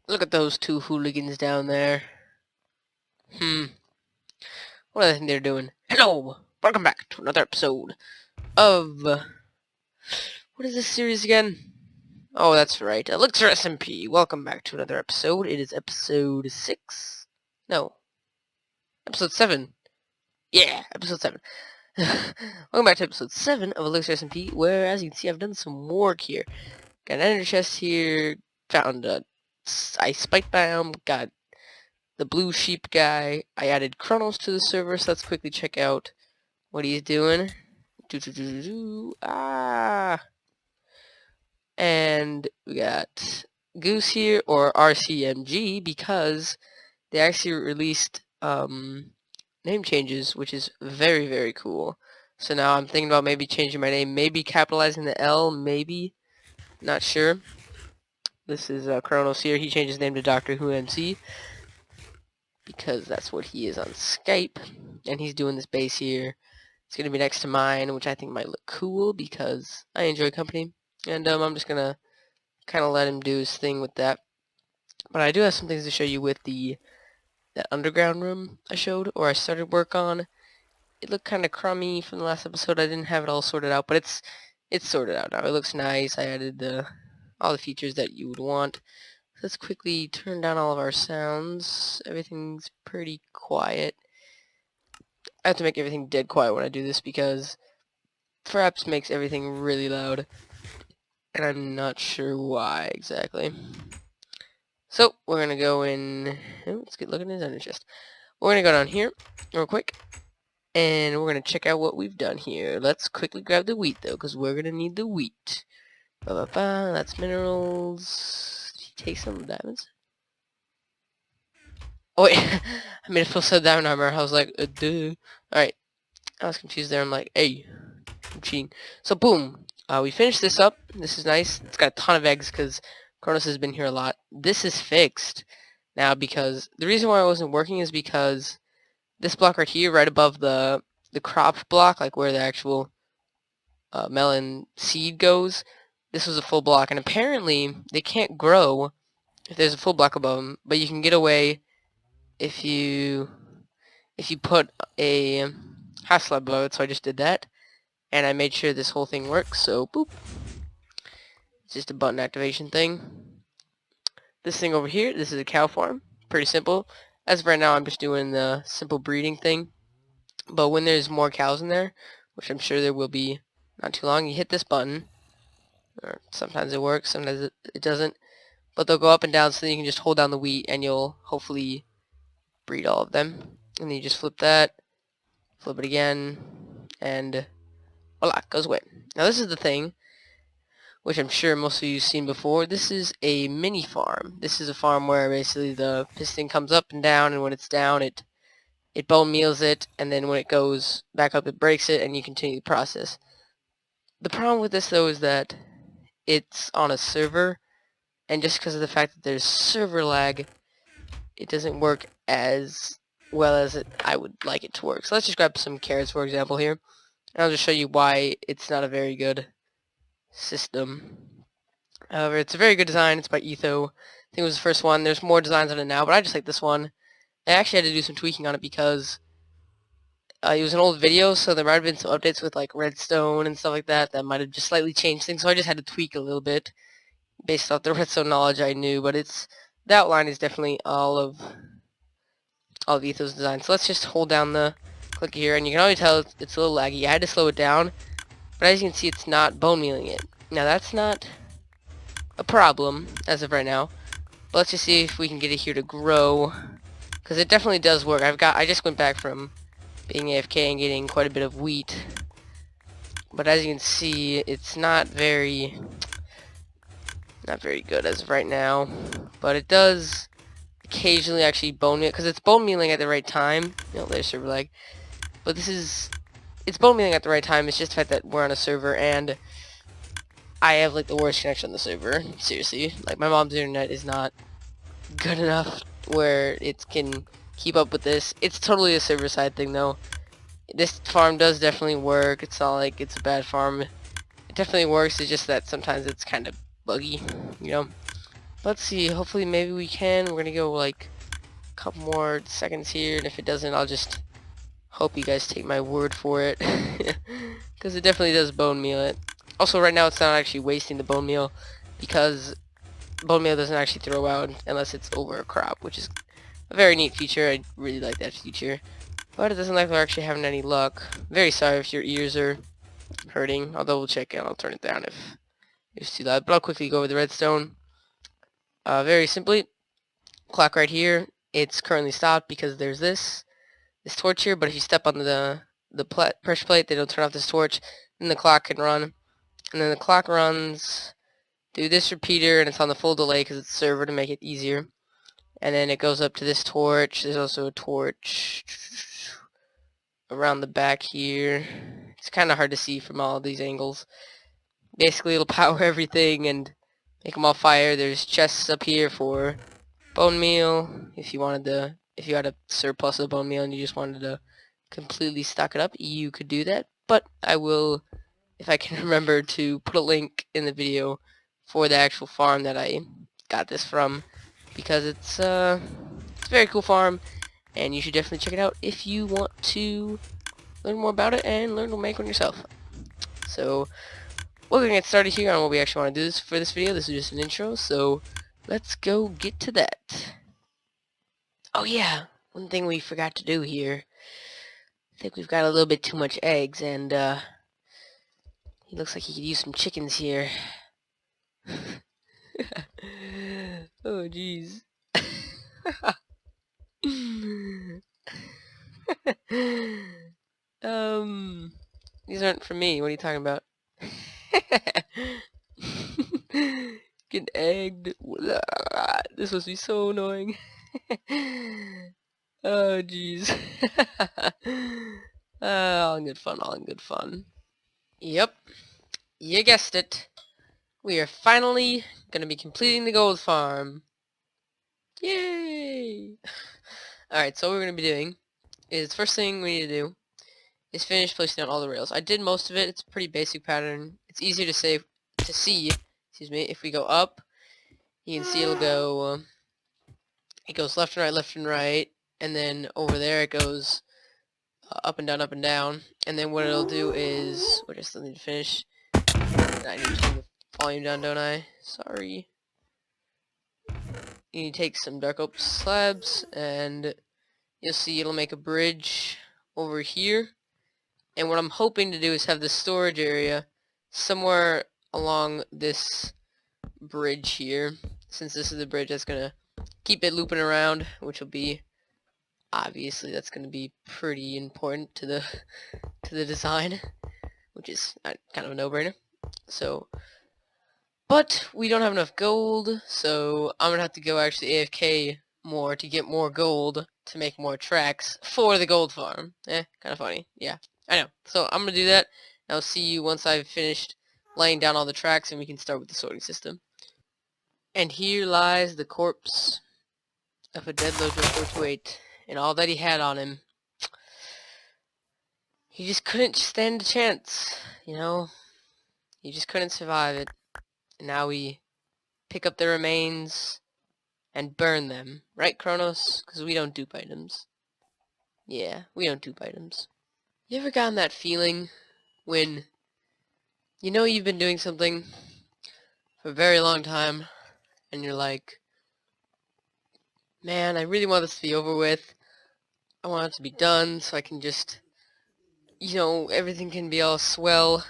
Look at those two hooligans down there. What do they think they're doing? Hello! Welcome back to another episode of... what is this series again? Oh, that's right. ElixirSMP. Welcome back to another episode. It is episode 6? No. Episode 7. Yeah, episode 7. Welcome back to episode 7 of ElixirSMP, where, as you can see, I've done some work here. Got an ender chest here, found a ice spike biome, got the blue sheep guy. I added Chronos to the server, so let's quickly check out what he's doing. And we got Goose here, or RCMG, because they actually released name changes, which is very, very cool. So now I'm thinking about maybe changing my name, maybe capitalizing the L, maybe. Not sure. This is Chronos here. He changed his name to Doctor Who MC because that's what he is on Skype, and he's doing this base here. It's going to be next to mine, which I think might look cool because I enjoy company, and I'm just going to kind of let him do his thing with that. But I do have some things to show you with that underground room I showed, or I started work on. It looked kind of crummy from the last episode. I didn't have it all sorted out, but it's sorted out now. It looks nice. I added all the features that you would want. Let's quickly turn down all of our sounds. Everything's pretty quiet. I have to make everything dead quiet when I do this because Fraps makes everything really loud, and I'm not sure why exactly. So we're gonna go in. Let's get looking at his ender chest. We're gonna go down here real quick, and we're gonna check out what we've done here. Let's quickly grab the wheat though, because we're gonna need the wheat. That's minerals. Did he take some diamonds? Oh wait, I made it feel so diamond armor. I was like, duh. Alright, I was confused there. I'm like, hey, I'm cheating. So boom, we finished this up. This is nice. It's got a ton of eggs because Kronos has been here a lot. This is fixed now because the reason why I wasn't working is because this block right here, right above the crop block, like where the actual melon seed goes, this was a full block, and apparently they can't grow if there's a full block above them, but you can get away if you put a half slab above it. So I just did that, and I made sure this whole thing works. So boop, it's just a button activation thing. This thing over here, this is a cow farm. Pretty simple. As of right now, I'm just doing the simple breeding thing, but when there's more cows in there, which I'm sure there will be not too long, you hit this button, or sometimes it works, sometimes it doesn't, but they'll go up and down, so then you can just hold down the wheat and you'll hopefully breed all of them. And then you just flip that, flip it again, and voila, it goes away. Now this is the thing, which I'm sure most of you have seen before. This is a mini farm. This is a farm where basically the piston comes up and down, and when it's down, it bone meals it, and then when it goes back up, it breaks it, and you continue the process. The problem with this, though, is that it's on a server, and just because of the fact that there's server lag, it doesn't work as well as I would like it to work. So let's just grab some carrots, for example, here, and I'll just show you why it's not a very good system. However, it's a very good design. It's by Etho. I think it was the first one. There's more designs on it now, but I just like this one. I actually had to do some tweaking on it because it was an old video, so there might have been some updates with like redstone and stuff like that that might have just slightly changed things. So I just had to tweak a little bit based off the redstone knowledge I knew. But the outline is definitely all of Etho's design. So let's just hold down the click here, and you can already tell it's a little laggy. I had to slow it down, but as you can see, it's not bone mealing it. Now that's not a problem as of right now. But let's just see if we can get it here to grow, because it definitely does work. I just went back from being AFK and getting quite a bit of wheat, but as you can see, it's not very good as of right now. But it does occasionally actually bone meal, because it's bone mealing at the right time. There's server lag, but it's bone mealing at the right time. It's just the fact that we're on a server and I have like the worst connection on the server. Seriously, like my mom's internet is not good enough where it can keep up with this. It's totally a server side thing though. This farm does definitely work. It's not like it's a bad farm. It definitely works. It's just that sometimes it's kind of buggy, Let's see, hopefully maybe we can. We're gonna go like a couple more seconds here, and if it doesn't, I'll just hope you guys take my word for it. Because it definitely does bone meal it. Also, right now it's not actually wasting the bone meal, because bone meal doesn't actually throw out unless it's over a crop, which is a very neat feature. I really like that feature. But it doesn't like we're actually having any luck. Very sorry if your ears are hurting. I'll double check and I'll turn it down if it's too loud. But I'll quickly go over the redstone. Very simply, clock right here. It's currently stopped because there's this torch here. But if you step on the pressure plate, they don't turn off this torch. Then the clock can run. And then the clock runs through this repeater, and it's on the full delay because it's server to make it easier. And then it goes up to this torch. There's also a torch around the back here. It's kind of hard to see from all these angles. Basically, it'll power everything and make them all fire. There's chests up here for bone meal. If you had a surplus of bone meal and you just wanted to completely stock it up, you could do that. But I will, if I can remember, to put a link in the video for the actual farm that I got this from, because it's a very cool farm, and you should definitely check it out if you want to learn more about it and learn to make one yourself. So we're gonna get started here on what we actually want to do for this video. This is just an intro, so let's go get to that. Oh yeah, one thing we forgot to do here. I think we've got a little bit too much eggs, and he looks like he could use some chickens here. Oh jeez. These aren't for me. What are you talking about? Get egged. This must be so annoying. Oh jeez. All in good fun, all in good fun. Yep, you guessed it. We are finally gonna be completing the gold farm. Yay! Alright, so what we're gonna be doing is, first thing we need to do is finish placing down all the rails. I did most of it. It's a pretty basic pattern. It's easier to see, excuse me, if we go up, you can see it'll go, it goes left and right, and then over there it goes up and down, and then what it'll do is, which I still need to finish, I need to turn the volume down, don't I? Sorry. You need to take some dark oak slabs, and you'll see it'll make a bridge over here. And what I'm hoping to do is have the storage area somewhere along this bridge here, since this is the bridge that's gonna keep it looping around, which will be, obviously that's gonna be pretty important to the design, which is kind of a no-brainer. So, but we don't have enough gold, so I'm gonna have to go actually AFK more to get more gold to make more tracks for the gold farm. Kind of funny. Yeah, I know. So I'm gonna do that. I'll see you once I've finished laying down all the tracks, and we can start with the sorting system. And here lies the corpse of a dead Lojo 428, and all that he had on him. He just couldn't stand a chance, you know? He just couldn't survive it. And now we pick up the remains and burn them. Right, Kronos? Because we don't dupe items. Yeah, we don't dupe items. You ever gotten that feeling when you know you've been doing something for a very long time, and you're like, man, I really want this to be over with. I want it to be done so I can just, you know, everything can be all swell.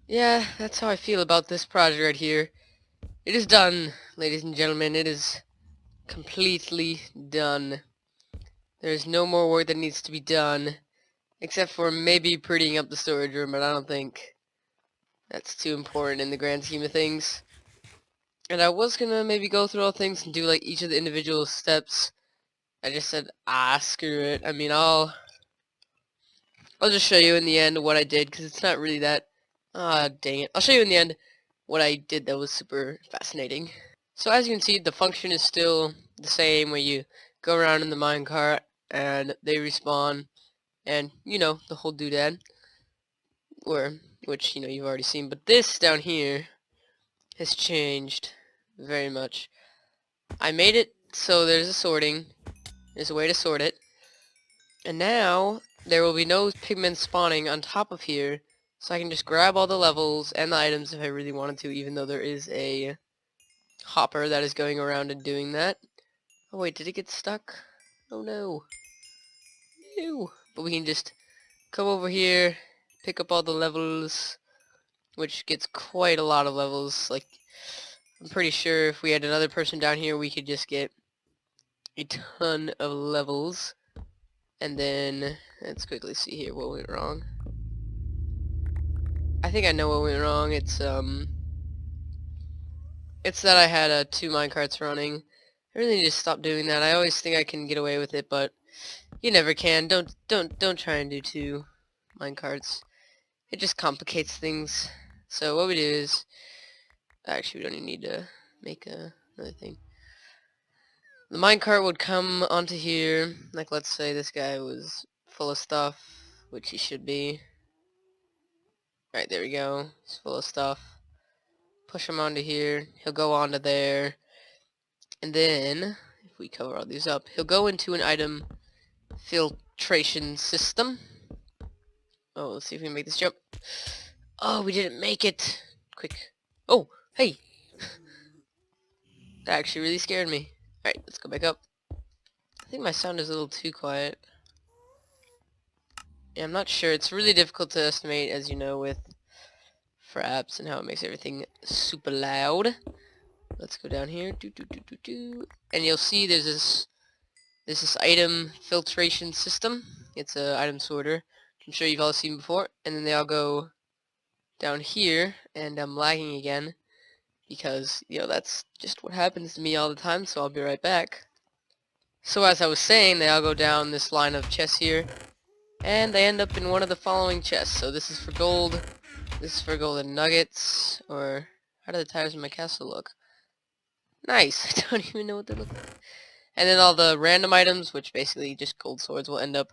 Yeah, that's how I feel about this project right here. It is done, ladies and gentlemen. It is completely done. There's no more work that needs to be done, except for maybe prettying up the storage room, but I don't think that's too important in the grand scheme of things. And I was gonna maybe go through all things and do like each of the individual steps. I just said, screw it. I mean, I'll just show you in the end what I did, because it's not really that, dang it. I'll show you in the end what I did that was super fascinating. So as you can see, the function is still the same, where you go around in the minecart and they respawn, and you know, the whole doodad, which you know you've already seen. But this down here has changed. very much. I made it so there's a sorting. There's a way to sort it. And now there will be no pigments spawning on top of here, so I can just grab all the levels and the items if I really wanted to, even though there is a hopper that is going around and doing that. Oh wait, did it get stuck? Oh no. Ew. But we can just come over here, pick up all the levels, which gets quite a lot of levels. Like, I'm pretty sure if we had another person down here, we could just get a ton of levels. And then, let's quickly see here what went wrong. I think I know what went wrong. It's that I had 2 minecarts running. I really need to stop doing that. I always think I can get away with it, but you never can. Don't try and do 2 minecarts. It just complicates things. So what we do is, actually we don't even need to make another thing. The minecart would come onto here, like let's say this guy was full of stuff, which he should be. Right, there we go. He's full of stuff. Push him onto here. He'll go onto there. And then, if we cover all these up, he'll go into an item filtration system. Oh, let's see if we can make this jump. Oh, we didn't make it. Quick. Oh, hey. That actually really scared me. Alright, let's go back up. I think my sound is a little too quiet. Yeah, I'm not sure. It's really difficult to estimate, as you know, with fraps and how it makes everything super loud. Let's go down here. And you'll see there's this item filtration system. It's a item sorter. I'm sure you've all seen before. And then they all go down here, and I'm lagging again because, you know, that's just what happens to me all the time, so I'll be right back. So as I was saying, they all go down this line of chests here, and they end up in one of the following chests. So this is for gold, this is for golden nuggets, or how do the tires in my castle look? Nice. I don't even know what they look like. And then all the random items, which basically just gold swords, will end up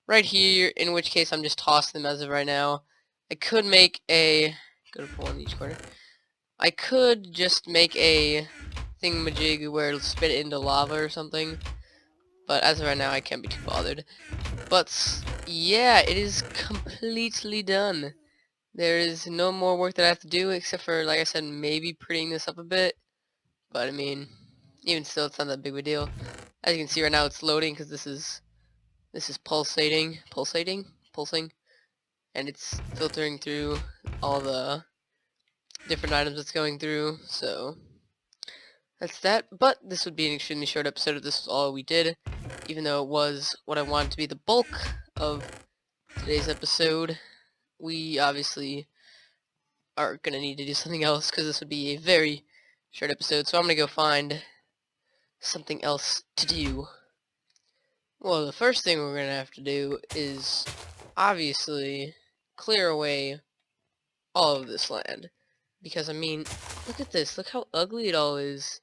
right here, in which case I'm just tossing them as of right now. I could make a, go to one in each corner. I could just make a thingamajig where it'll spit it into lava or something, but as of right now I can't be too bothered. But yeah, it is completely done. There is no more work that I have to do except for, like I said, maybe prettying this up a bit. But I mean, even still, it's not that big of a deal. As you can see right now, it's loading because this is pulsing, and it's filtering through all the different items it's going through. So that's that. But this would be an extremely short episode if this was all we did, even though it was what I wanted to be the bulk of today's episode. We obviously are gonna need to do something else because this would be a very short episode. So I'm gonna go find something else to do. Well, the first thing we're gonna have to do is obviously clear away all of this land, because I mean, look at this, look how ugly it all is.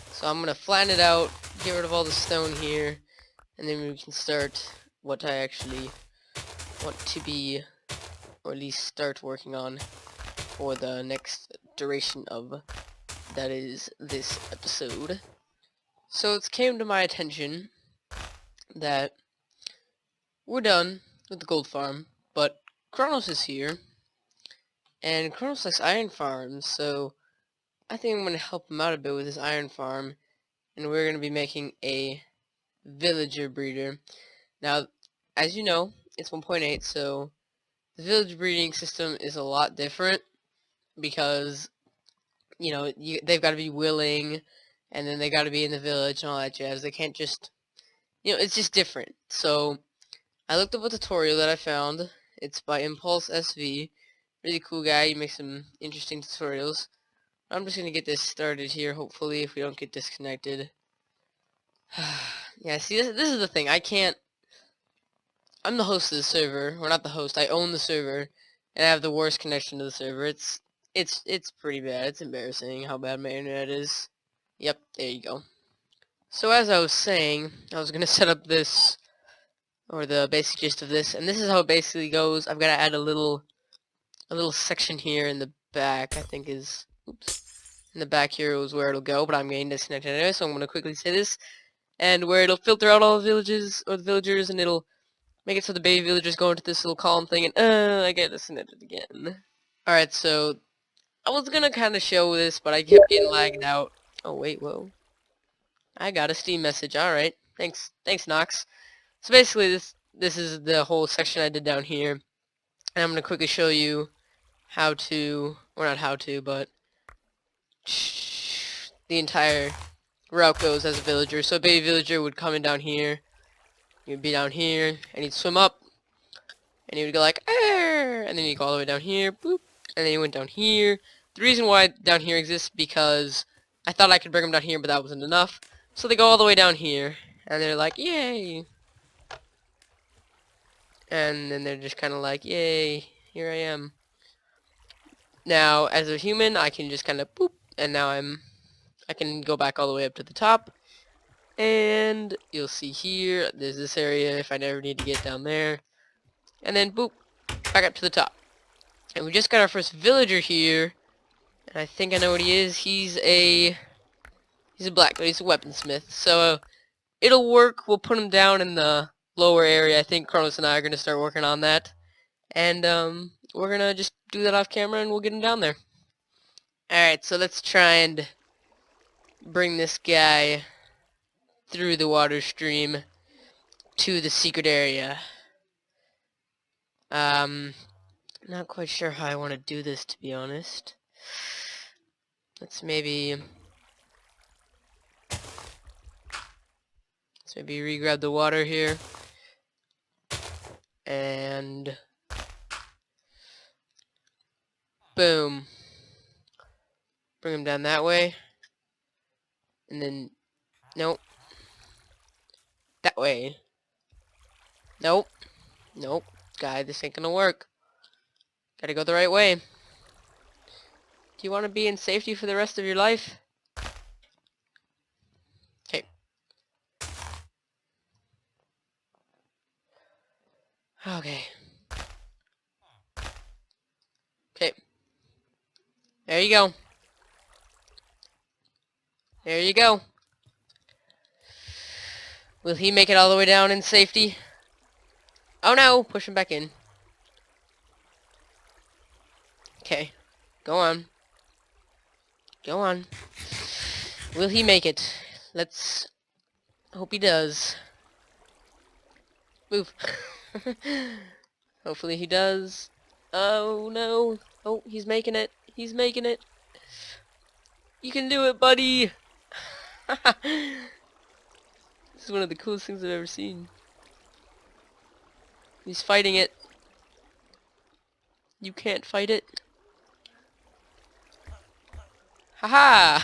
So I'm gonna flatten it out, get rid of all the stone here, and then we can start what I actually want to be, or at least start working on for the next duration of, that is, this episode. So it came to my attention that we're done with the gold farm, but Kronos is here, and Kronos likes iron farms, so I think I'm going to help him out a bit with his iron farm, and we're going to be making a villager breeder. Now, as you know, it's 1.8, so the village breeding system is a lot different, because, you know, they've got to be willing, and then they got to be in the village and all that jazz. They can't just, you know, it's just different. So I looked up a tutorial that I found. It's by Impulse SV. Really cool guy. He makes some interesting tutorials. I'm just gonna get this started here, hopefully, if we don't get disconnected. Yeah, see, this is the thing. I'm the host of the server. Or not the host. I own the server, and I have the worst connection to the server. It's pretty bad. It's embarrassing how bad my internet is. Yep, there you go. So as I was saying, I was gonna set up this, or the basic gist of this, and this is how it basically goes. I've got to add a little section here in the back, I think is, oops, in the back here was where it'll go, but I'm getting disconnected anyway, so I'm going to quickly say this. And where it'll filter out all the villages, or the villagers, and it'll make it so the baby villagers go into this little column thing, and I get disconnected again. Alright, so I was going to kind of show this, but I kept getting lagged out. Oh, wait, whoa. I got a Steam message, alright. Thanks, Nox. So basically, this is the whole section I did down here. And I'm going to quickly show you how to, or not how to, but the entire route goes as a villager. So a baby villager would come in down here, he'd be down here, and he'd swim up, and he would go like, Arr! And then he'd go all the way down here, boop, and then he went down here. The reason why down here exists because I thought I could bring him down here, but that wasn't enough. So they go all the way down here, and they're like, yay! And then they're just kind of like, yay, here I am. Now, as a human, I can just kind of boop, and now I can go back all the way up to the top. And you'll see here, there's this area if I never need to get down there. And then boop, back up to the top. And we just got our first villager here. And I think I know what he is. He's a black, but he's a weaponsmith. So it'll work. We'll put him down in the lower area. I think Kronos and I are going to start working on that. And we're going to just do that off camera and we'll get him down there. Alright, so let's try and bring this guy through the water stream to the secret area. Not quite sure how I want to do this, to be honest. Let's maybe re-grab the water here. And boom. Bring him down that way. And then nope. That way. Nope. Nope. Guy, this ain't gonna work. Gotta go the right way. Do you want to be in safety for the rest of your life? Okay. Okay. Okay. There you go. There you go. Will he make it all the way down in safety? Oh no! Push him back in. Okay. Go on. Go on. Will he make it? Let's hope he does. Move. Hopefully he does. Oh no. Oh, he's making it. He's making it. You can do it, buddy. This is one of the coolest things I've ever seen. He's fighting it. You can't fight it. Haha!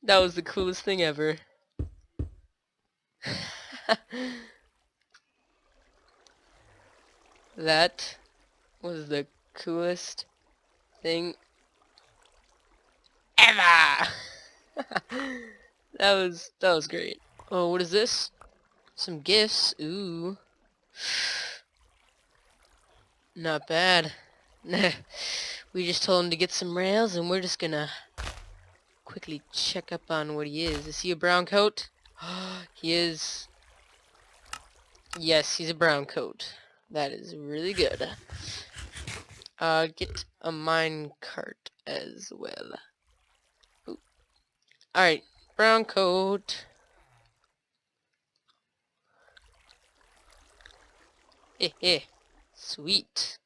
That was the coolest thing ever. That was the coolest thing ever. That was great. Oh, what is this? Some gifts. Ooh. Not bad. We just told him to get some rails and we're just gonna quickly check up on what he is. Is he a brown coat? He is. Yes, he's a brown coat. That is really good. Get a mine cart as well. Alright, brown coat. Sweet.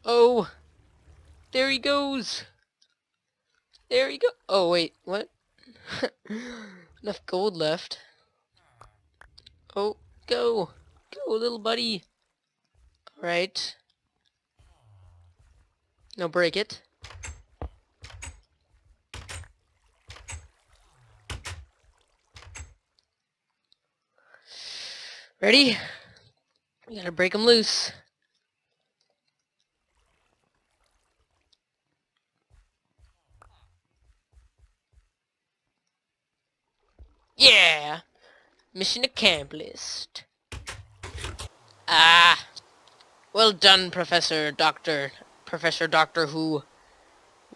Oh, there he goes. There he go. Oh wait, what? Enough gold left. Oh, go, little buddy. All right. Now break it. Ready? We gotta break him loose. Yeah! Mission accomplished. Ah! Well done, Professor Doctor Who.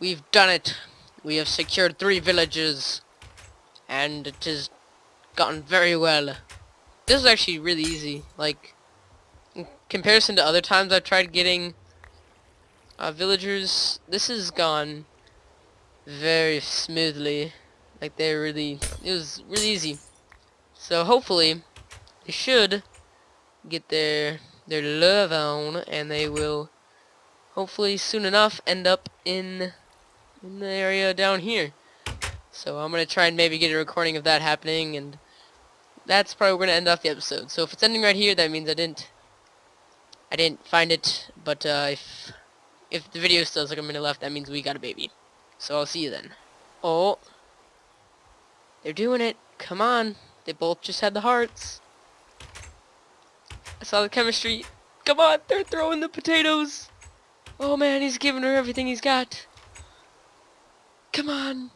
We've done it. We have secured 3 villages. And it has gotten very well. This is actually really easy. Like, in comparison to other times I've tried getting villagers, this has gone very smoothly. Like, it was really easy. So hopefully, they should get their love on, and they will hopefully soon enough end up in the area down here. So I'm gonna try and maybe get a recording of that happening, and that's probably where we're gonna end off the episode. So if it's ending right here, that means I didn't find it. But if the video still has like a minute left, that means we got a baby. So I'll see you then. Oh, they're doing it. Come on. They both just had the hearts. I saw the chemistry. Come on, they're throwing the potatoes. Oh man, he's giving her everything he's got. Come on.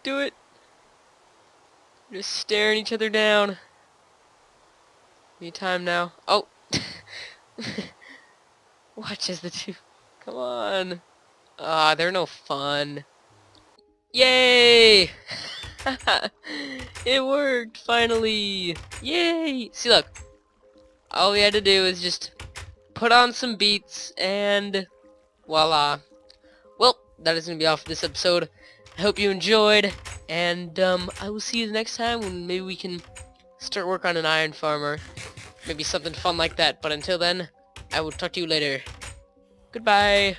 Do it. They're just staring each other down. Need time now. Oh. Watch as the two. Come on. Ah, they're no fun. Yay! It worked, finally! Yay! See, look. All we had to do is just put on some beats, and voila. Well, that is going to be all for this episode. I hope you enjoyed, and I will see you the next time when maybe we can start work on an iron farmer. Maybe something fun like that, but until then, I will talk to you later. Goodbye!